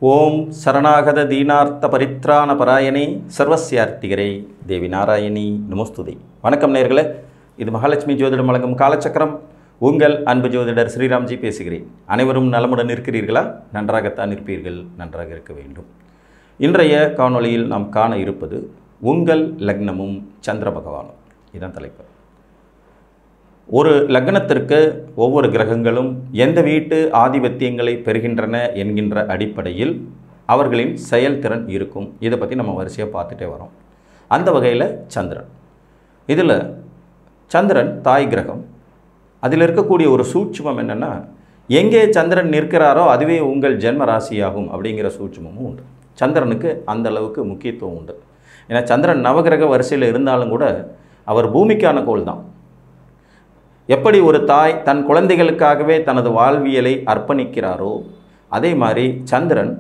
ஓம் சரணாகத தீனார்த்த பரித்ராண பராயணே சர்வஸ்யார்த்திகரே தேவி நாராயணி நமஸ்துதே. வணக்கம் நேயர்களே, இது மகாலட்சுமி ஜோதிடம் வழங்கும் காலச்சக்கரம். உங்கள் அன்பு ஜோதிடர் ஸ்ரீராம்ஜி பேசுகிறேன். அனைவரும் நலமுடன் இருக்கிறீர்களா? நன்றாகத்தான் இருப்பீர்கள், நன்றாக இருக்க வேண்டும். இன்றைய காணொளியில் நாம் காண இருப்பது உங்கள் லக்னமும் சந்திர பகவானும். இதுதான் தலைப்பு. ஒரு லக்னத்திற்கு ஒவ்வொரு கிரகங்களும் எந்த வீட்டு ஆதிபத்தியங்களை பெறுகின்றன என்கின்ற அடிப்படையில் அவர்களின் செயல்திறன் இருக்கும். இதை பற்றி நம்ம வரிசையாக பார்த்துட்டே வரோம். அந்த வகையில் சந்திரன், இதில் சந்திரன் தாய் கிரகம். அதில் இருக்கக்கூடிய ஒரு சூட்சுமம் என்னென்னா, எங்கே சந்திரன் நிற்கிறாரோ அதுவே உங்கள் ஜென்ம ராசியாகும் அப்படிங்கிற சூட்சுமமும் உண்டு. சந்திரனுக்கு அந்த அளவுக்கு முக்கியத்துவம் உண்டு. ஏன்னா சந்திரன் நவகிரக வரிசையில் இருந்தாலும் கூட அவர் பூமிக்கான கோள் தான். எப்படி ஒரு தாய் தன் குழந்தைகளுக்காகவே தனது வாழ்வியலை அர்ப்பணிக்கிறாரோ அதே மாதிரி சந்திரன்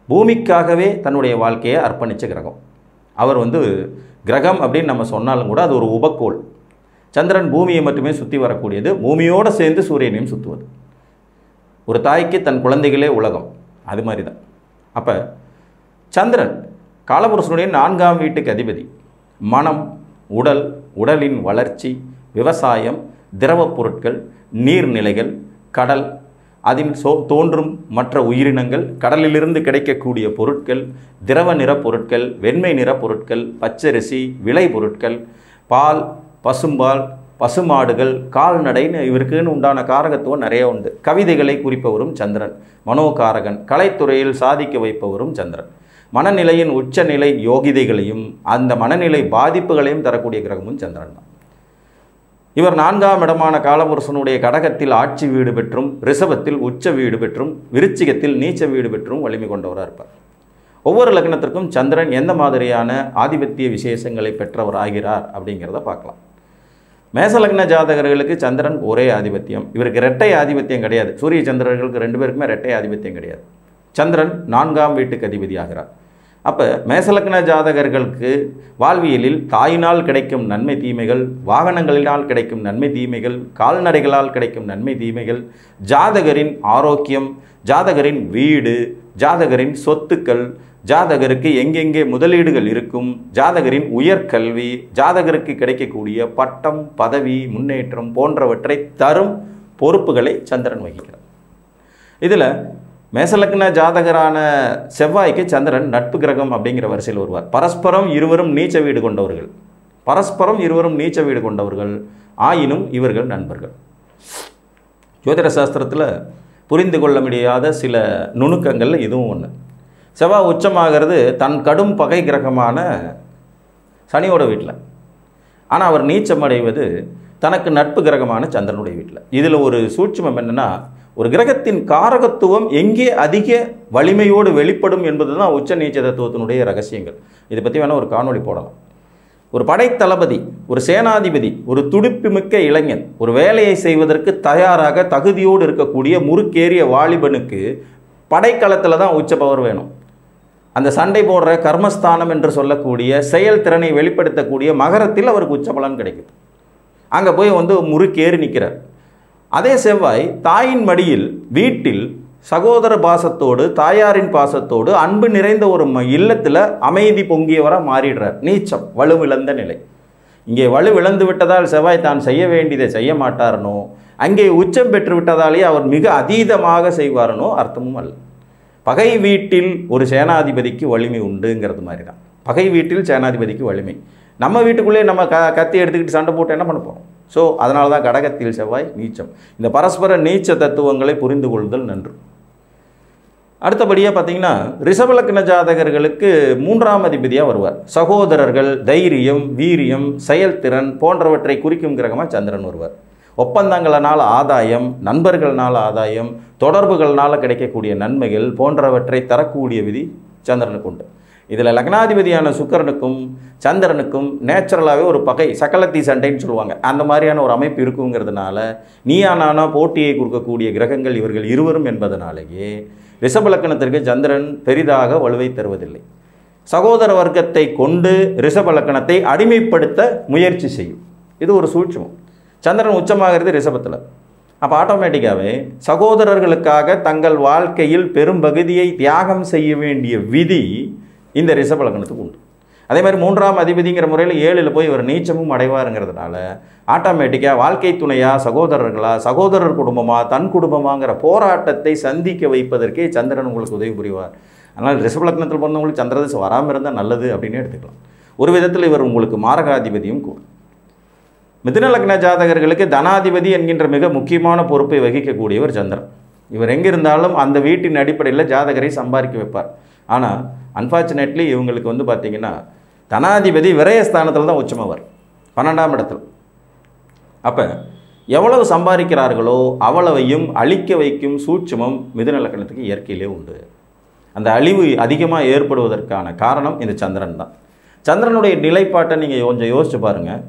பூமிக்காகவே தன்னுடைய வாழ்க்கையை அர்ப்பணித்த கிரகம். அவர் கிரகம் அப்படின்னு நம்ம சொன்னாலும் கூட அது ஒரு உபக்கோள். சந்திரன் பூமியை மட்டுமே சுற்றி வரக்கூடியது, பூமியோடு சேர்ந்து சூரியனையும் சுற்றுவது. ஒரு தாய்க்கு தன் குழந்தைகளே உலகம், அது மாதிரி தான். அப்போ சந்திரன் காலபுருஷனுடைய 4ஆம் வீட்டுக்கு அதிபதி. மனம், உடல், உடலின் வளர்ச்சி, விவசாயம், திரவப் பொருட்கள், நீர்நிலைகள், கடல், அதில் தோன்றும் மற்ற உயிரினங்கள், கடலிலிருந்து கிடைக்கக்கூடிய பொருட்கள், திரவ நிற பொருட்கள், வெண்மை நிற பொருட்கள், பச்சரிசி, விளை பொருட்கள், பால், பசும்பால், பசுமாடுகள், கால்நடைன்னு இவருக்குன்னு உண்டான காரகத்துவம் நிறைய உண்டு. கவிதைகளை குறிப்பவரும் சந்திரன். மனோகாரகன். கலைத்துறையில் சாதிக்க வைப்பவரும் சந்திரன். மனநிலையின் உச்சநிலை யோகிதைகளையும் அந்த மனநிலை பாதிப்புகளையும் தரக்கூடிய கிரகமும் சந்திரன் தான். இவர் 4ஆம் இடமான காலபுருஷனுடைய கடகத்தில் ஆட்சி வீடு பெற்றும், ரிஷபத்தில் உச்ச வீடு பெற்றும், விருச்சிகத்தில் நீச்ச வீடு பெற்றும் வலிமை கொண்டவராக இருப்பார். ஒவ்வொரு லக்னத்திற்கும் சந்திரன் எந்த மாதிரியான ஆதிபத்திய விசேஷங்களை பெற்றவர் ஆகிறார் அப்படிங்கிறத பார்க்கலாம். மேச லக்ன ஜாதகர்களுக்கு சந்திரன் ஒரே ஆதிபத்தியம். இவருக்கு இரட்டை ஆதிபத்தியம் கிடையாது. சூரிய சந்திரர்களுக்கு 2 பேருக்குமே இரட்டை ஆதிபத்தியம் கிடையாது. சந்திரன் 4ஆம் வீட்டுக்கு அதிபதி ஆகிறார். அப்போ மேசலக்ன ஜாதகர்களுக்கு வாழ்வியலில் தாயினால் கிடைக்கும் நன்மை தீமைகள், வாகனங்களினால் கிடைக்கும் நன்மை தீமைகள், கால்நடைகளால் கிடைக்கும் நன்மை தீமைகள், ஜாதகரின் ஆரோக்கியம், ஜாதகரின் வீடு, ஜாதகரின் சொத்துக்கள், ஜாதகருக்கு எங்கெங்கே முதலீடுகள் இருக்கும், ஜாதகரின் உயர்கல்வி, ஜாதகருக்கு கிடைக்கக்கூடிய பட்டம், பதவி, முன்னேற்றம் போன்றவற்றை தரும் பொறுப்புகளை சந்திரன் வகிக்கிறார். இதில் மேசலக்ன ஜாதகரான செவ்வாய்க்கு சந்திரன் நட்பு கிரகம் அப்படிங்கிற வரிசையில் வருவார். பரஸ்பரம் இருவரும் நீச்ச வீடு கொண்டவர்கள், ஆயினும் இவர்கள் நண்பர்கள். ஜோதிட சாஸ்திரத்தில் புரிந்து கொள்ள முடியாத சில நுணுக்கங்கள் இதுவும் ஒன்று. செவ்வாய் உச்சமாகிறது தன் கடும் பகை கிரகமான சனியோட வீட்டில். ஆனால் அவர் நீச்சம் அடைவது தனக்கு நட்பு கிரகமான சந்திரனுடைய வீட்டில். இதில் ஒரு சூட்சுமம் என்னென்னா, ஒரு கிரகத்தின் காரகத்துவம் எங்கே அதிக வலிமையோடு வெளிப்படும் என்பது தான் உச்ச நீச்ச தத்துவத்தினுடைய ரகசியங்கள். இதை பற்றி வேணால் ஒரு காணொளி போடலாம். ஒரு படைத்தளபதி, ஒரு சேனாதிபதி, ஒரு துடிப்புமிக்க இளைஞன், ஒரு வேலையை செய்வதற்கு தயாராக தகுதியோடு இருக்கக்கூடிய முறுக்கேறிய வாலிபனுக்கு படைக்களத்தில் தான் உச்ச பவர் வேணும். அந்த சண்டை போடுற கர்மஸ்தானம் என்று சொல்லக்கூடிய செயல்திறனை வெளிப்படுத்தக்கூடிய மகரத்தில் அவருக்கு உச்ச பலன் கிடைக்கும். அங்கே போய் முறுக்கேறி நிற்கிறார். அதே செவ்வாய் தாயின் மடியில், வீட்டில் சகோதர பாசத்தோடு, தாயாரின் பாசத்தோடு, அன்பு நிறைந்த ஒரு இல்லத்தில் அமைதி பொங்கியவராக மாறிடுறார். நீச்சம், வலுவிழந்த நிலை. இங்கே வலுவிழந்து விட்டதால் செவ்வாய் தான் செய்ய வேண்டியதை செய்ய மாட்டார்னோ, அங்கே உச்சம் பெற்று விட்டதாலேயே அவர் மிக அதீதமாக செய்வார்னோ அர்த்தமும் அல்ல. பகை வீட்டில் ஒரு சேனாதிபதிக்கு வலிமை உண்டுங்கிறது மாதிரி தான். பகை வீட்டில் சேனாதிபதிக்கு வலிமை. நம்ம வீட்டுக்குள்ளே நம்ம கத்தி எடுத்துக்கிட்டு சண்டை போட்டு என்ன பண்ண போகிறோம்? ஸோ அதனால தான் கடகத்தில் செவ்வாய் நீச்சம். இந்த பரஸ்பர நீச்ச தத்துவங்களை புரிந்து கொள்ளுதல் நன்று. அடுத்தபடியாக பார்த்தீங்கன்னா, ரிஷபலக்ன ஜாதகர்களுக்கு 3ஆம் அதிபதியாக வருவார். சகோதரர்கள், தைரியம், வீரியம், செயல்திறன் போன்றவற்றை குறிக்கும் கிரகமாக சந்திரன் வருவார். ஒப்பந்தங்களால் ஆதாயம், நண்பர்களால் ஆதாயம், தொடர்புகளால் கிடைக்கக்கூடிய நன்மைகள் போன்றவற்றை தரக்கூடிய விதி சந்திரனுக்கு உண்டு. இதில் லக்னாதிபதியான சுக்கிரனுக்கும் சந்திரனுக்கும் நேச்சுரலாகவே ஒரு பகை, சக்கலத்தி சண்டைன்னு சொல்லுவாங்க, அந்த மாதிரியான ஒரு அமைப்பு இருக்குங்கிறதுனால நீயா நானா போட்டியை கொடுக்கக்கூடிய கிரகங்கள் இவர்கள் இருவரும் என்பதனாலேயே ரிஷபலக்கணத்திற்கு சந்திரன் பெரிதாக வலுவை தருவதில்லை. சகோதர வர்க்கத்தை கொண்டு ரிஷபலக்கணத்தை அடிமைப்படுத்த முயற்சி செய்யும். இது ஒரு சூட்சமம். சந்திரன் உச்சமாகிறது ரிஷபத்தில். அப்போ ஆட்டோமேட்டிக்காகவே சகோதரர்களுக்காக தங்கள் வாழ்க்கையில் பெரும்பகுதியை தியாகம் செய்ய வேண்டிய விதி இந்த ரிஷப லக்னத்துக்கு உண்டு. அதே மாதிரி 3ஆம் அதிபதிங்கிற முறையில் 7ல் போய் ஒரு நீச்சமும் அடைவாருங்கிறதுனால ஆட்டோமேட்டிக்காக வாழ்க்கை துணையா, சகோதரர்களா, சகோதரர் குடும்பமா, தன் குடும்பமாங்கிற போராட்டத்தை சந்திக்க வைப்பதற்கே சந்திரன் உங்களுக்கு உதவி புரிவார். அதனால் ரிஷப லக்னத்தில் பிறந்தவங்களுக்கு சந்திரதசை வராமல் இருந்தால் நல்லது அப்படின்னு எடுத்துக்கலாம். ஒரு விதத்தில் இவர் உங்களுக்கு மாரகாதிபதியும் கூட. மிதுன லக்ன ஜாதகர்களுக்கு தனாதிபதி என்கின்ற மிக முக்கியமான பொறுப்பை வகிக்கக்கூடியவர் சந்திரன். இவர் எங்கே இருந்தாலும் அந்த வீட்டின் அடிப்படையில் ஜாதகரை சம்பாதிக்க வைப்பார். ஆனால் அன்ஃபார்ச்சுனேட்லி இவங்களுக்கு வந்து பார்த்திங்கன்னா தனாதிபதி விரயஸ்தானத்தில் தான் உச்சமாவார், 12ஆம் இடத்துல. அப்போ எவ்வளவு சம்பாதிக்கிறார்களோ அவ்வளவையும் அழிக்க வைக்கும் சூட்சுமம் மிதுன லக்னத்துக்கு இயற்கையிலே உண்டு. அந்த அழிவு அதிகமாக ஏற்படுவதற்கான காரணம் இந்த சந்திரன் தான். சந்திரனுடைய நிலைப்பாட்டை நீங்கள் கொஞ்சம் யோசிச்சு பாருங்கள்.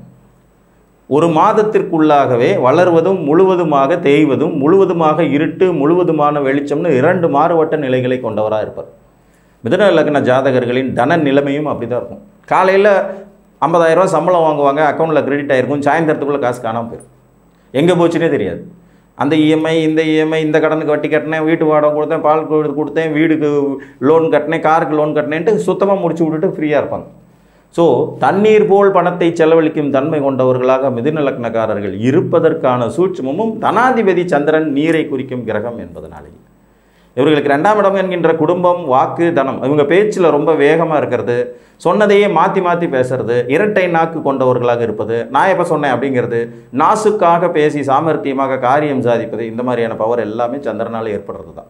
ஒரு மாதத்திற்குள்ளாகவே வளர்வதும் முழுவதுமாக தேய்வதும் முழுவதுமாக இருட்டு முழுவதுமான வெளிச்சம்னு 2 மாறுபட்ட நிலைகளை கொண்டவராக இருப்பார். மிதுன லக்ன ஜாதகர்களின் தன நிலைமையும் அப்படி தான் இருக்கும். காலையில் 50,000 ரூபா சம்பளம் வாங்குவாங்க, அக்கௌண்ட்டில் கிரெடிட் ஆகிருக்கும், சாயந்தரத்துக்குள்ளே காசு காணாமல் போயிடும், எங்கே போச்சுன்னே தெரியாது. அந்த இஎம்ஐ இந்த கடனுக்கு வட்டி கட்டினேன், வீட்டு வாடகை கொடுத்தேன், பால் கொடுத்தேன், வீடுக்கு லோன் கட்டினேன், காருக்கு லோன் கட்டினேன்ட்டு சுத்தமாக முடிச்சு விட்டுட்டு ஃப்ரீயாக இருப்பாங்க. ஸோ தண்ணீர் போல் பணத்தை செலவழிக்கும் தன்மை கொண்டவர்களாக மிதுன லக்னக்காரர்கள் இருப்பதற்கான சூட்சுமமும் தனாதிபதி சந்திரன் நீரை குறிக்கும் கிரகம் என்பதனாலேயே இவர்களுக்கு 2ஆம் இடம் என்கின்ற குடும்பம், வாக்கு, தனம், இவங்க பேச்சில் ரொம்ப வேகமாக இருக்கிறது, சொன்னதையே மாற்றி மாற்றி பேசுறது, இரட்டை நாக்கு கொண்டவர்களாக இருப்பது, நான் எப்போ சொன்னேன் அப்படிங்கிறது, நாசுக்காக பேசி சாமர்த்தியமாக காரியம் சாதிப்பது, இந்த மாதிரியான பவர் எல்லாமே சந்திரனால் ஏற்படுறது தான்.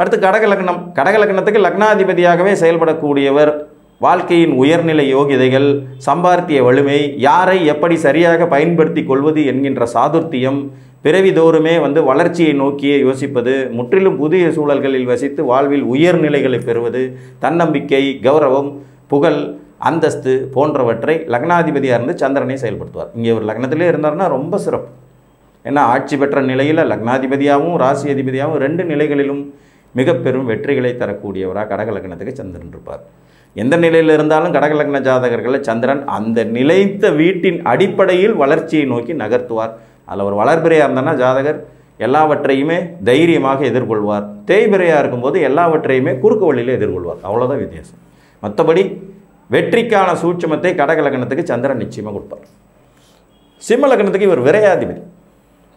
அடுத்து கடகலக்னம். கடகலக்னத்துக்கு லக்னாதிபதியாகவே செயல்படக்கூடியவர். வாழ்க்கையின் உயர்நிலை யோகிதைகள், சம்பாத்திய வலிமை, யாரை எப்படி சரியாக பயன்படுத்தி கொள்வது என்கின்ற சாதுர்த்தியம், பிறவிதோறுமே வளர்ச்சியை நோக்கியே யோசிப்பது, முற்றிலும் புதிய சூழல்களில் வசித்து வாழ்வில் உயர்நிலைகளை பெறுவது, தன்னம்பிக்கை, கௌரவம், புகழ், அந்தஸ்து போன்றவற்றை லக்னாதிபதியாக இருந்து சந்திரனை செயல்படுத்துவார். இங்கே ஒரு லக்னத்திலே இருந்தார்னா ரொம்ப சிறப்பு. ஏன்னா ஆட்சி பெற்ற நிலையில் லக்னாதிபதியாகவும் ராசி அதிபதியாகவும் 2 நிலைகளிலும் மிக பெரும் வெற்றிகளை தரக்கூடியவராக கடக லக்னத்துக்கு சந்திரன் இருப்பார். எந்த நிலையில் இருந்தாலும் கடக லக்ன ஜாதகர்களை சந்திரன் அந்த நிலைத்த வீட்டின் அடிப்படையில் வளர்ச்சியை நோக்கி நகர்த்துவார். அதில் ஒரு வளர்பிறையாக இருந்தானா ஜாதகர் எல்லாவற்றையுமே தைரியமாக எதிர்கொள்வார். தேய்பிறையாக இருக்கும்போது எல்லாவற்றையுமே குறுக்கு வழியில் எதிர்கொள்வார். அவ்வளோதான் வித்தியாசம். மற்றபடி வெற்றிக்கான சூட்சமத்தை கடக லக்னத்துக்கு சந்திரன் நிச்சயமாக கொடுப்பார். சிம்ம லக்னத்துக்கு இவர் விரையாதிபதி,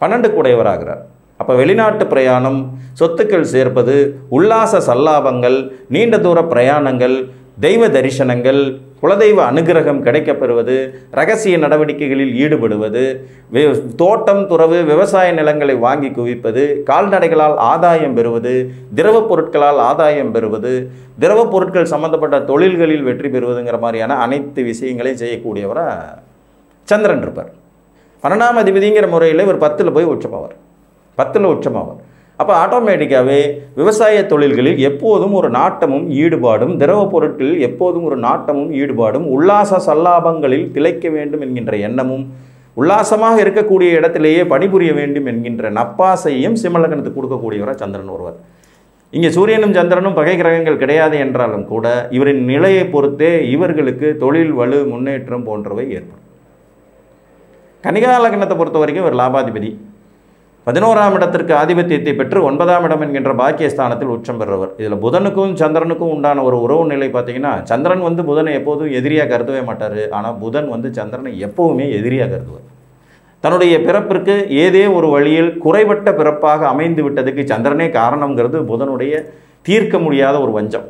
12 கூடையவராகிறார். அப்போ வெளிநாட்டு பிரயாணம், சொத்துக்கள் சேர்ப்பது, உல்லாச சல்லாபங்கள், நீண்ட தூர பிரயாணங்கள், தெய்வ தரிசனங்கள், குலதெய்வ அனுகிரகம் கிடைக்கப்பெறுவது, ரகசிய நடவடிக்கைகளில் ஈடுபடுவது, தோட்டம் துறவு விவசாய நிலங்களை வாங்கி குவிப்பது, கால்நடைகளால் ஆதாயம் பெறுவது, திரவப் பொருட்களால் ஆதாயம் பெறுவது, திரவப் பொருட்கள் சம்பந்தப்பட்ட தொழில்களில் வெற்றி பெறுவதுங்கிற மாதிரியான அனைத்து விஷயங்களையும் செய்யக்கூடியவராக சந்திரன் இருப்பார். 12ஆம் அதிபதிங்கிற முறையில் இவர் 10ல் போய் உச்சமாவார். 10ல் உச்சமாவார். அப்போ ஆட்டோமேட்டிக்காகவே விவசாய தொழில்களில் எப்போதும் ஒரு நாட்டமும் ஈடுபாடும், திரவ பொருட்களில் எப்போதும் ஒரு நாட்டமும் ஈடுபாடும், உல்லாச சல்லாபங்களில் திளைக்க வேண்டும் என்கின்ற எண்ணமும், உல்லாசமாக இருக்கக்கூடிய இடத்திலேயே பணிபுரிய வேண்டும் என்கின்ற நப்பாசையும் சிம்மலக்கணத்துக்கு கொடுக்கக்கூடியவராக சந்திரன் ஒருவர். இங்கே சூரியனும் சந்திரனும் பகை கிரகங்கள் கிடையாது என்றாலும் கூட இவரின் நிலையை பொறுத்தே இவர்களுக்கு தொழில் வலு, முன்னேற்றம் போன்றவை ஏற்படும். கன்னிகா லக்னத்தை பொறுத்த வரைக்கும் இவர் லாபாதிபதி, 11ஆம் இடத்திற்கு ஆதிபத்தியத்தை பெற்று 9ஆம் இடம் என்கின்ற பாக்கியஸ்தானத்தில் உச்சம் பெறுவர். இதில் புதனுக்கும் சந்திரனுக்கும் உண்டான ஒரு உறவு நிலை பார்த்தீங்கன்னா, சந்திரன் புதனை எப்போதும் எதிரியாக கருதவே மாட்டார். ஆனால் புதன் சந்திரனை எப்போவுமே எதிரியாக கருதுவார். தன்னுடைய பிறப்பிற்கு ஏதே ஒரு வழியில் குறைபட்ட பிறப்பாக அமைந்து விட்டதுக்கு சந்திரனே காரணங்கிறது புதனுடைய தீர்க்க முடியாத ஒரு வஞ்சம்.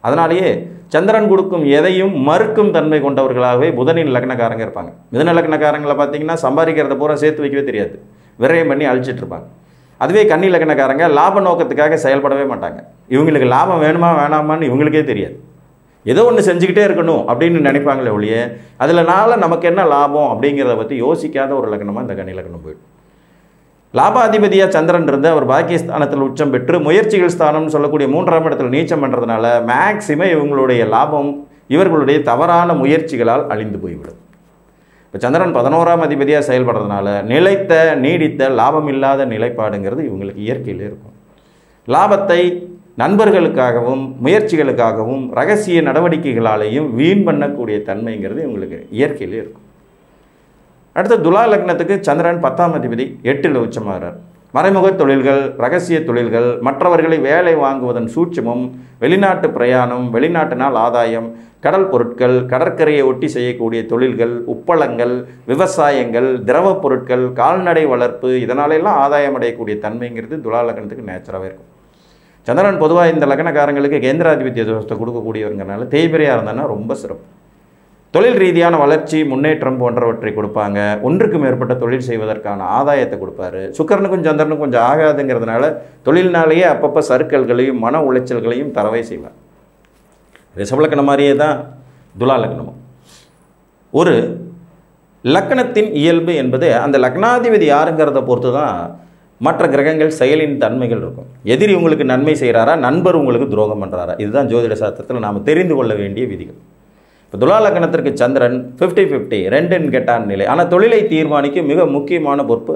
அதனாலேயே சந்திரன் கொடுக்கும் எதையும் மறுக்கும் தன்மை கொண்டவர்களாகவே புதனின் லக்னக்காரங்க இருப்பாங்க. மிதுன லக்னக்காரங்களை பார்த்தீங்கன்னா சம்பாதிக்கிறத பூரா சேர்த்து வைக்கவே தெரியாது, விரயம் பண்ணி அழிச்சிட்டு இருப்பாங்க. அதுவே கன்னி லக்னக்காரங்க லாப நோக்கத்துக்காக செயல்படவே மாட்டாங்க. இவங்களுக்கு லாபம் வேணுமா வேணாமான்னு இவங்களுக்கே தெரியாது. ஏதோ ஒன்று செஞ்சுக்கிட்டே இருக்கணும் அப்படின்னு நினைப்பாங்களே ஒழிய அதில்னால நமக்கு என்ன லாபம் அப்படிங்கிறத பற்றி யோசிக்காத ஒரு லக்னமாக இந்த கன்னி லக்னம் போயிடும். லாபாதிபதியாக சந்திரன் இருந்து அவர் பாக்கியஸ்தானத்தில் உச்சம் பெற்று முயற்சிகள் ஸ்தானம்னு சொல்லக்கூடிய 3ஆம் இடத்தில் நீச்சம் பண்ணுறதுனால மேக்சிமம் இவங்களுடைய லாபம் இவர்களுடைய தவறான முயற்சிகளால் அழிந்து போய்விடும். இப்போ சந்திரன் 11ஆம் அதிபதியாக செயல்படுறதுனால நிலைத்த நீடித்த லாபம் இல்லாத நிலைப்பாடுங்கிறது இவங்களுக்கு இயற்கையில் இருக்கும். லாபத்தை நண்பர்களுக்காகவும் முயற்சிகளுக்காகவும் ரகசிய நடவடிக்கைகளாலேயும் வீண் பண்ணக்கூடிய தன்மைங்கிறது இவங்களுக்கு இயற்கையிலே இருக்கும். அடுத்து துலா லக்னத்துக்கு சந்திரன் 10ஆம் அதிபதி 8ல் உச்சமாகிறார். மறைமுக தொழில்கள், ரகசிய தொழில்கள், மற்றவர்களை வேலை வாங்குவதன் சூட்சமும், வெளிநாட்டு பிரயாணம், வெளிநாட்டினால் ஆதாயம், கடல் பொருட்கள், கடற்கரையை ஒட்டி செய்யக்கூடிய தொழில்கள், உப்பளங்கள், விவசாயங்கள், திரவ பொருட்கள், கால்நடை வளர்ப்பு, இதனாலெல்லாம் ஆதாயம் அடையக்கூடிய தன்மைங்கிறது துலா லக்னத்துக்கு நேச்சராகவே இருக்கும். சந்திரன் பொதுவாக இந்த லக்னக்காரங்களுக்கு கேந்திராதிபத்திய தோஷத்தை கொடுக்கக்கூடியவங்கிறனால தேய்பிரையாக இருந்தாங்கன்னா ரொம்ப சிறப்பு. தொழில் ரீதியான வளர்ச்சி, முன்னேற்றம் போன்றவற்றை கொடுப்பாங்க. ஒன்றுக்கு மேற்பட்ட தொழில் செய்வதற்கான ஆதாயத்தை கொடுப்பாரு. சுக்கிரனுக்கும் சந்திரனுக்கும் கொஞ்சம் ஆகாதுங்கிறதுனால தொழில்னாலேயே அப்பப்போ சறுக்கல்களையும் மன உளைச்சல்களையும் தரவே செய்வார். ரிஷபலக்கணம் மாதிரியே தான் துலா லக்னமும். ஒரு லக்னத்தின் இயல்பு என்பது அந்த லக்னாதிபதி யாருங்கிறத பொறுத்து தான் மற்ற கிரகங்கள் செயலின் தன்மைகள் இருக்கும். எதிரி உங்களுக்கு நன்மை செய்கிறாரா, நண்பர் உங்களுக்கு துரோகம் பண்ணுறாரா, இதுதான் ஜோதிட சாஸ்திரத்தில் நாம் தெரிந்து கொள்ள வேண்டிய விதிகள். இப்போ துலா லக்னத்திற்கு சந்திரன் 50-50 2 கெட்டான் நிலை. ஆனால் தொழிலை தீர்மானிக்க மிக முக்கியமான பொறுப்பு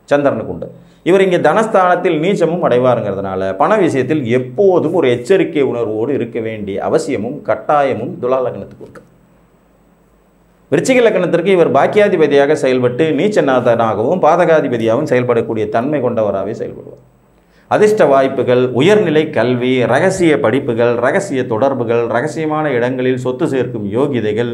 சந்திரனுக்கு உண்டு. இவர் இங்கே தனஸ்தானத்தில் நீச்சமும் அடைவாருங்கிறதுனால பண விஷயத்தில் எப்போதும் ஒரு எச்சரிக்கை உணர்வோடு இருக்க வேண்டிய அவசியமும் கட்டாயமும் துலா லக்னத்துக்கு உண்டு. விருச்சிக லக்னத்திற்கு இவர் பாக்கியாதிபதியாக செயல்பட்டு நீச்சநாதனாகவும் பாதகாதிபதியாகவும் செயல்படக்கூடிய தன்மை கொண்டவராகவே செயல்படுவார். அதிர்ஷ்ட வாய்ப்புகள், உயர்நிலை கல்வி, ரகசிய படிப்புகள், ரகசிய தொடர்புகள், ரகசியமான இடங்களில் சொத்து சேர்க்கும் யோகிதைகள்,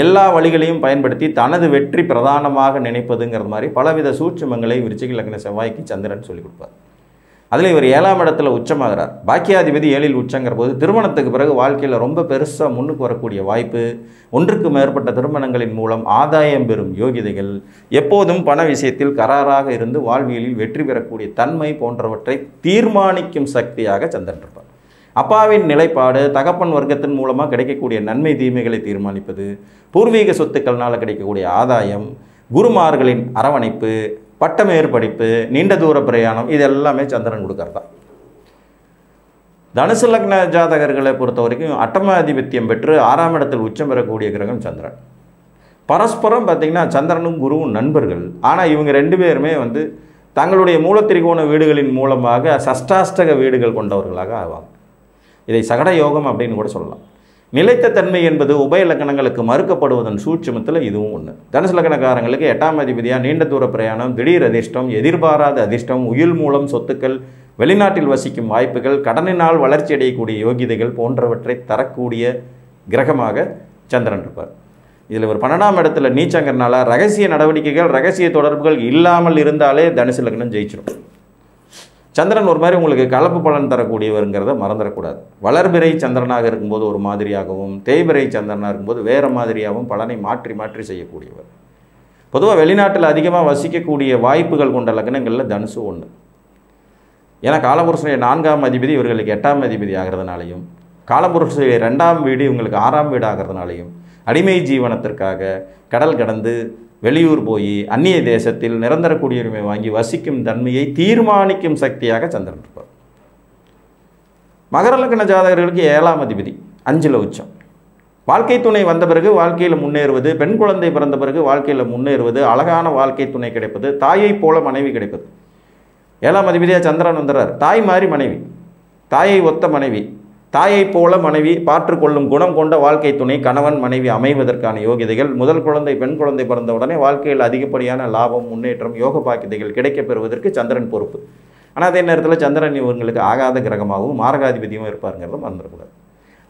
எல்லா வழிகளையும் பயன்படுத்தி தனது வெற்றி பிரதானமாக நினைப்பதுங்கிற மாதிரி பலவித சூட்சுமங்களை விருச்சிக லக்ன செவ்வாய்க்கு சந்திரன் சொல்லிக் கொடுப்பார். அதில் இவர் 7ஆம் இடத்துல உச்சமாகிறார். பாக்கியாதிபதி 7ல் உச்சங்கிற போது திருமணத்துக்கு பிறகு வாழ்க்கையில் ரொம்ப பெருசாக முன்னுக்கு வரக்கூடிய வாய்ப்பு, ஒன்றுக்கு மேற்பட்ட திருமணங்களின் மூலம் ஆதாயம் பெறும் யோகிதைகள், எப்போதும் பண விஷயத்தில் கராராக இருந்து வாழ்வியலில் வெற்றி பெறக்கூடிய தன்மை போன்றவற்றை தீர்மானிக்கும் சக்தியாக சந்திரன் இருப்பார். அப்பாவின் நிலைப்பாடு, தகப்பன் வர்க்கத்தின் மூலமாக கிடைக்கக்கூடிய நன்மை தீமைகளை தீர்மானிப்பது, பூர்வீக சொத்துக்கள்னால் கிடைக்கக்கூடிய ஆதாயம், குருமார்களின் அரவணைப்பு, பட்டமேற்படிப்பு, நீண்ட தூர பிரயாணம், இது எல்லாமே சந்திரன் கொடுக்கறதா. தனுசு லக்ன ஜாதகர்களை பொறுத்த வரைக்கும் அட்டமாதிபத்தியம் பெற்று 6ஆம் இடத்தில் உச்சம் பெறக்கூடிய கிரகம் சந்திரன். பரஸ்பரம் பார்த்திங்கன்னா சந்திரனும் குருவும் நண்பர்கள். ஆனால் இவங்க 2 பேருமே தங்களுடைய மூலத்திரிகோண வீடுகளின் மூலமாக சஷ்டாஷ்டக வீடுகள் கொண்டவர்களாக ஆவாங்க. இதை சகட யோகம் அப்படின்னு கூட சொல்லலாம். நிலைத்த தன்மை என்பது உபய லக்கணங்களுக்கு மறுக்கப்படுவதன் சூட்சுமத்தில் இதுவும் ஒன்று. தனுசு லக்னக்காரங்களுக்கு 8ஆம் அதிபதியாக நீண்ட தூர பிரயாணம், திடீர் அதிர்ஷ்டம், எதிர்பாராத அதிர்ஷ்டம், உயில் மூலம் சொத்துக்கள், வெளிநாட்டில் வசிக்கும் வாய்ப்புகள், கடனினால் வளர்ச்சி அடையக்கூடிய யோகிதைகள் போன்றவற்றை தரக்கூடிய கிரகமாக சந்திரன் இருப்பார். இதில் ஒரு 12ஆம் இடத்துல நீச்சங்கிறனால ரகசிய நடவடிக்கைகள், ரகசிய தொடர்புகள் இல்லாமல் இருந்தாலே தனுசு லக்னம் ஜெயிச்சிடும். சந்திரன் ஒரு மாதிரி உங்களுக்கு கலப்பு பலன் தரக்கூடியவருங்கிறத மறந்துடக்கூடாது. வளர்பிறை சந்திரனாக இருக்கும்போது ஒரு மாதிரியாகவும், தேய்பிறை சந்திரனாக இருக்கும்போது வேறு மாதிரியாகவும் பலனை மாற்றி மாற்றி செய்யக்கூடியவர். பொதுவாக வெளிநாட்டில் அதிகமாக வசிக்கக்கூடிய வாய்ப்புகள் கொண்ட லக்னங்களில் தனுசு ஒன்று. ஏன்னா காலபுருஷனுடைய 4ஆம் அதிபதி இவர்களுக்கு 8ஆம் அதிபதி ஆகிறதுனாலையும், காலபுருஷனுடைய 2ஆம் வீடு இவங்களுக்கு 6ஆம் வீடு ஆகிறதுனாலையும், அடிமை ஜீவனத்திற்காக கடல் கடந்து வெளியூர் போய் அந்நிய தேசத்தில் நிரந்தர குடியுரிமை வாங்கி வசிக்கும் தன்மையை தீர்மானிக்கும் சக்தியாக சந்திரன் இருப்பார். மகர லக்ன ஜாதகர்களுக்கு 7ஆம் அதிபதி 5ல் உச்சம். வாழ்க்கை துணை வந்த பிறகு வாழ்க்கையில் முன்னேறுவது, பெண் குழந்தை பிறந்த பிறகு வாழ்க்கையில் முன்னேறுவது, அழகான வாழ்க்கை துணை கிடைப்பது, தாயை போல மனைவி கிடைப்பது. 7ஆம் அதிபதியாக சந்திரன் வந்துடுறார். தாய் மாதிரி மனைவி, தாயை ஒத்த மனைவி, தாயை போல மனைவி பாற்றுக்கொள்ளும் குணம் கொண்ட வாழ்க்கை துணை கணவன் மனைவி அமைவதற்கான யோகிதைகள், முதல் குழந்தை பெண் குழந்தை பிறந்தவுடனே வாழ்க்கையில் அதிகப்படியான லாபம், முன்னேற்றம், யோக பாக்கியதைகள் கிடைக்கப் பெறுவதற்கு சந்திரன் பொறுப்பு. ஆனால் அதே நேரத்தில் சந்திரன் இவங்களுக்கு ஆகாத கிரகமாகவும் மாரகாதிபதியும் இருப்பாருங்கிறத மறந்துடக்கூடாது.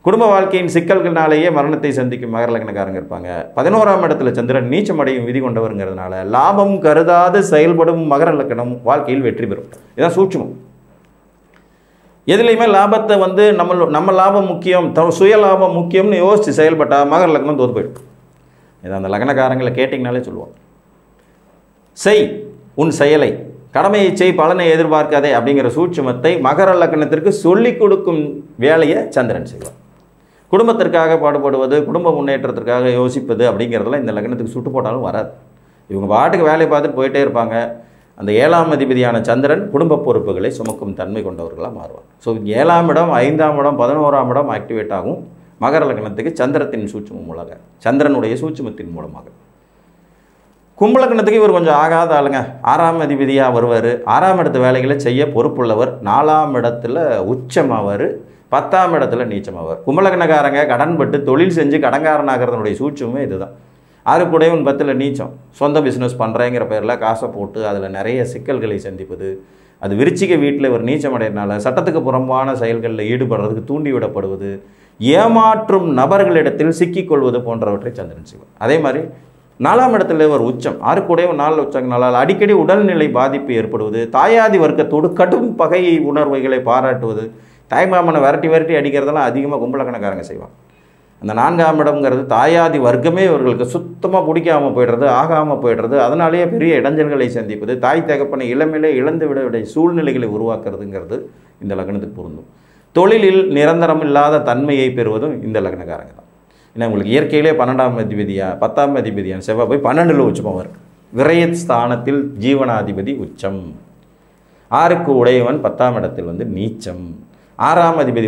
குடும்ப வாழ்க்கையின் சிக்கல்களாலேயே மரணத்தை சந்திக்கும் மகர லக்னக்காரங்க இருப்பாங்க. 11ஆம் இடத்துல சந்திரன் நீச்சமடையும் விதி கொண்டவருங்கிறதுனால லாபம் கருதாது செயல்படும் மகர லக்னம் வாழ்க்கையில் வெற்றி பெறும். இதுதான் சூட்சுமம். எதுலையுமே லாபத்தை நம்ம லாபம் முக்கியம், சுய லாபம் முக்கியம்னு யோசித்து செயல்பட்டால் மகர லக்னம் தோற்று போயிடும். இதை அந்த லக்னக்காரங்களை கேட்டிங்கனாலே சொல்லுவாங்க. செய் உன் செயலை, கடமையை செய், பலனை எதிர்பார்க்காதே அப்படிங்கிற சூட்சுமத்தை மகர லக்னத்திற்கு சொல்லிக் கொடுக்கும் வேலையை சந்திரன் செய்வார். குடும்பத்திற்காக பாடுபடுவது, குடும்ப முன்னேற்றத்திற்காக யோசிப்பது அப்படிங்கிறதெல்லாம் இந்த லக்னத்துக்கு சுட்டு போட்டாலும் வராது. இவங்க பாட்டுக்கு வேலையை பார்த்துட்டு போயிட்டே இருப்பாங்க. அந்த 7ஆம் அதிபதியான சந்திரன் குடும்ப பொறுப்புகளை சுமக்கும் தன்மை கொண்டவர்களாக மாறுவார். ஸோ 7ஆம் இடம், 5ஆம் இடம், 11ஆம் இடம் ஆக்டிவேட் ஆகும் மகர லக்னத்துக்கு சந்திரத்தின் சூட்சுமம் மூலமாக, சந்திரனுடைய சூட்சுமத்தின் மூலமாக. கும்பலக்னத்துக்கு இவர் கொஞ்சம் ஆகாத ஆளுங்க. 6ஆம் அதிபதியாக வருவார். 6ஆம் இடத்து வேலைகளை செய்ய பொறுப்புள்ளவர். 4ஆம் இடத்துல உச்சமாவார். 10ஆம் இடத்துல நீச்சமாவார். கும்பலக்னக்காரங்க கடன்பட்டு தொழில் செஞ்சு கடன்காரனாகிறதுனுடைய சூட்சுமே இதுதான். ஆறுக்குடையவன் 10ல் நீச்சம். சொந்த பிஸ்னஸ் பண்ணுறேங்கிற பேரில் காசை போட்டு அதில் நிறைய சிக்கல்களை சந்திப்பது. அது விருச்சிக வீட்டில் இவர் நீச்சம் அடையிறனால சட்டத்துக்கு புறம்பான செயல்களில் ஈடுபடுறதுக்கு தூண்டிவிடப்படுவது, ஏமாற்றும் நபர்களிடத்தில் சிக்கிக்கொள்வது போன்றவற்றை சந்திரன் செய்வார். அதே மாதிரி 4ஆம் இடத்துல ஒரு உச்சம், 6 4 உச்சங்களால் அடிக்கடி உடல்நிலை பாதிப்பு ஏற்படுவது, தாயாதி வர்க்கத்தோடு கடும் பகை உணர்வுகளை பாராட்டுவது, தாய்மாமனை விரட்டி அடிக்கிறதெல்லாம் அதிகமாக கும்பலக்கணக்காரங்க செய்வாங்க. அந்த 4ஆம் இடம்ங்கிறது தாயாதி வர்க்கமே இவர்களுக்கு சுத்தமாக பிடிக்காமல் போய்டுறது, ஆகாமல் போய்டுறது. அதனாலேயே பெரிய இடைஞ்சல்களை சந்திப்பது, தாய் தகப்பனை இளமையிலே இழந்து விட சூழ்நிலைகளை உருவாக்குறதுங்கிறது இந்த லக்னத்துக்கு பொருந்தும். தொழிலில் நிரந்தரம் இல்லாத தன்மையை பெறுவதும் இந்த லக்னக்காரங்க தான். ஏன்னா உங்களுக்கு இயற்கையிலே 12ஆம் அதிபதியா 10ஆம் அதிபதியான செவ்வாய் போய் 12ல் உச்சமாக இருக்கு. விரயஸ்தானத்தில் ஜீவனாதிபதி உச்சம். 6க்கு உடையவன் 10ஆம் இடத்தில் நீச்சம். 6ஆம் அதிபதி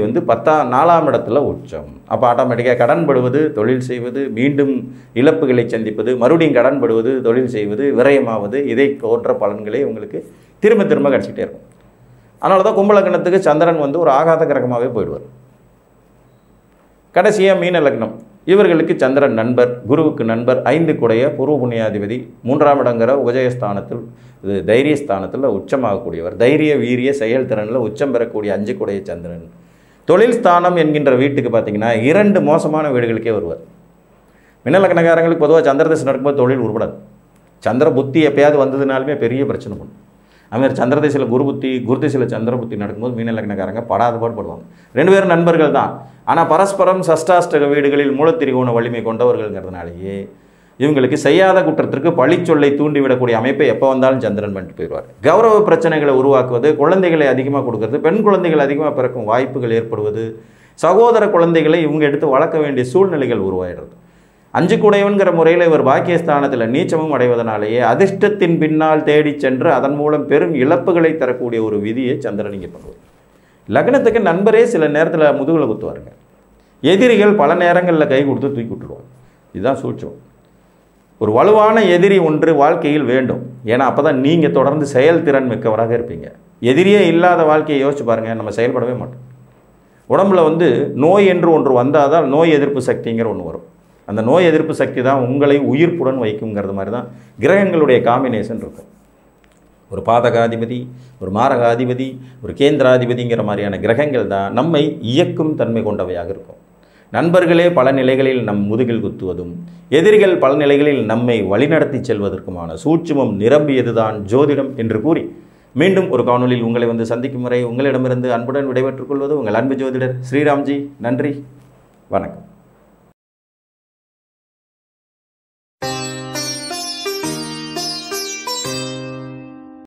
4ஆம் இடத்துல உச்சம். அப்போ ஆட்டோமேட்டிக்காக கடன்படுவது, தொழில் செய்வது, மீண்டும் இழப்புகளை சந்திப்பது, மறுபடியும் கடன்படுவது, தொழில் செய்வது, விரயமாவது, இதை போன்ற பலன்களே உங்களுக்கு திரும்ப கிடச்சிக்கிட்டே இருக்கும். அதனால தான் கும்பலக்கணத்துக்கு சந்திரன் ஒரு ஆகாத கிரகமாகவே போயிடுவார். கடைசியாக மீன லக்னம், இவர்களுக்கு சந்திரன் நண்பர், குருவுக்கு நண்பர், 5க்குடைய பூர்வ புண்ணியாதிபதி, 3ஆம் இடங்கிற உபஜயஸ்தானத்தில், இது தைரியஸ்தானத்தில் உச்சமாகக்கூடியவர். தைரிய வீரிய செயல்திறனில் உச்சம் பெறக்கூடிய 5க்குடைய சந்திரன் தொழில் ஸ்தானம் என்கின்ற வீட்டுக்கு பார்த்தீங்கன்னா 2 மோசமான வீடுகளுக்கே வருவார். மின்னலக்கணக்காரங்களுக்கு பொதுவாக சந்திரதசை நடக்கும்போது தொழில் உருப்படாது. சந்திர புத்தி எப்பயாவது வந்ததுனாலுமே பெரிய பிரச்சனை பண்ணும். அதுமாதிரி சந்திரதசையில் குரு புத்தி, குருதசையில் சந்திர புத்தி நடக்கும்போது மீனலக்கணக்காரங்க படாத பாடுபடுவாங்க. 2 பேரும் நண்பர்கள் தான். ஆனால் பரஸ்பரம் சஷ்டாஷ்டக வீடுகளில் மூலத்திரிகோண வலிமை கொண்டவர்கள்ங்கிறதுனாலேயே இவங்களுக்கு செய்யாத குற்றத்திற்கு பழிச்சொல்லை தூண்டிவிடக்கூடிய அமைப்பை எப்போ வந்தாலும் சந்திரன் பண்ணிட்டு போயிடுவார். கௌரவ பிரச்சனைகளை உருவாக்குவது, குழந்தைகளை அதிகமாக கொடுக்கறது, பெண் குழந்தைகள் அதிகமாக பிறக்கும் வாய்ப்புகள் ஏற்படுவது, சகோதர குழந்தைகளை இவங்க எடுத்து வளர்க்க வேண்டிய சூழ்நிலைகள் உருவாயிடுறது. 5க்குடையவன்கிற முறையில் இவர் பாக்கியஸ்தானத்தில் நீச்சமும் அடைவதனாலேயே அதிர்ஷ்டத்தின் பின்னால் தேடி சென்று அதன் மூலம் பெரும் இழப்புகளை தரக்கூடிய ஒரு விதியை சந்திரன் இங்கே பண்ணுவார். லக்னத்துக்கு நண்பரே சில நேரத்தில் முதுகில் குத்துவாருங்க. எதிரிகள் பல நேரங்களில் கை கொடுத்து தூக்கி விட்டுருவாங்க. இதுதான் சூழ்ச்சியம். ஒரு வலுவான எதிரி ஒன்று வாழ்க்கையில் வேண்டும். ஏன்னா அப்போ தான் நீங்கள் தொடர்ந்து செயல்திறன் மிக்கவராக இருப்பீங்க. எதிரியே இல்லாத வாழ்க்கையை யோசிச்சு பாருங்கள், நம்ம செயல்படவே மாட்டோம். உடம்புல நோய் என்று ஒன்று வந்தால் தான் நோய் எதிர்ப்பு சக்திங்கிற ஒன்று வரும். அந்த நோய் எதிர்ப்பு சக்தி தான் உங்களை உயிர்ப்புடன் வைக்குங்கிறது மாதிரி தான் கிரகங்களுடைய காம்பினேஷன் இருக்கும். ஒரு பாதகாதிபதி, ஒரு மாரகாதிபதி, ஒரு கேந்திராதிபதிங்கிற மாதிரியான கிரகங்கள் தான் நம்மை இயக்கும் தன்மை கொண்டவையாக இருக்கும். நண்பர்களே பல நிலைகளில் நம் முதுகில் குத்துவதும், எதிரிகள் பல நிலைகளில் நம்மை வழிநடத்தி செல்வதற்குமான சூட்சுமம் நிரம்பியதுதான் ஜோதிடம் என்று கூறி மீண்டும் ஒரு காணொலியில் உங்களை சந்திக்கும் வரை உங்களிடமிருந்து அன்புடன் விடைபெற்றுக் கொள்வது உங்கள் அன்பு ஜோதிடர் ஸ்ரீராம்ஜி. நன்றி, வணக்கம்.